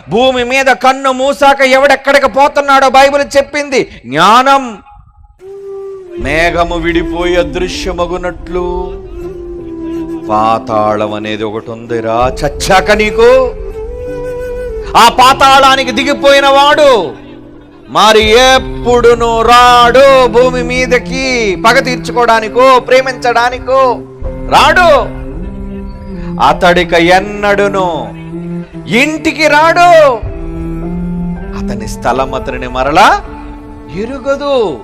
భూమి మీద కన్ను మూసాక ఎవడెక్కడికి పోతున్నాడో బైబిల్ చెప్పింది. జ్ఞానం మేఘము విడిపోయి అదృశ్యమగునట్లు పాతాళం అనేది ఒకటి ఉందిరా. చచ్చాక నీకు ఆ పాతాళానికి దిగిపోయిన వాడు మరి ఎప్పుడును రాడు భూమి మీదకి. పగ తీర్చుకోవడానికో ప్రేమించడానికో రాడు. అతడిక ఎన్నడును ఇంటికి రాడు. అతని స్థలం అతనిని మరలా ఎరుగదు.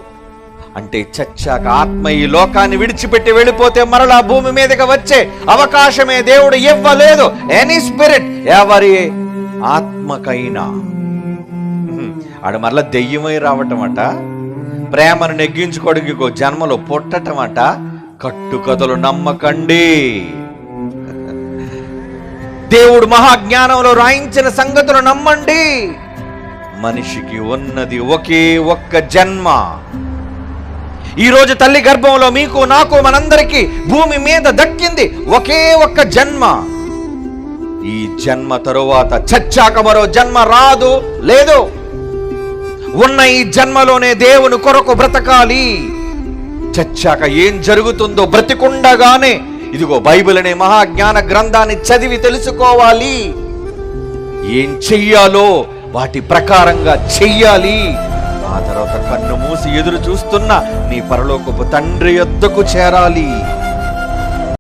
అంటే చచ్చాక ఆత్మ ఈ లోకాన్ని విడిచిపెట్టి వెళ్ళిపోతే మరలా భూమి మీదకి వచ్చే అవకాశమే దేవుడు ఇవ్వలేదు. ఎనీ స్పిరిట్, ఎవరి ఆత్మకైనా. ఆడు మరలా దెయ్యమై రావటమట, ప్రేమను నెగ్గించుకోవడానికి జన్మలో పుట్టటమట. కట్టుకథలు నమ్మకండి. దేవుడు మహాజ్ఞానంలో రాయించిన సంగతులు నమ్మండి. మనిషికి ఉన్నది ఒకే ఒక్క జన్మ. ఈరోజు తల్లి గర్భంలో మీకు నాకు మనందరికీ భూమి మీద దక్కింది ఒకే ఒక్క జన్మ. ఈ జన్మ తరువాత చచ్చాక మరో జన్మ రాదు, లేదు. ఉన్న ఈ జన్మలోనే దేవుని కొరకు బ్రతకాలి. చచ్చాక ఏం జరుగుతుందో బ్రతికుండగానే ఇదిగో బైబిల్ అనే మహాజ్ఞాన గ్రంథాన్ని చదివి తెలుసుకోవాలి. ఏం చెయ్యాలో వాటి ప్రకారంగా చెయ్యాలి. ఆ తర్వాత కన్ను మూసి ఎదురు చూస్తున్న నీ పరలోకపు తండ్రి యొద్దకు చేరాలి.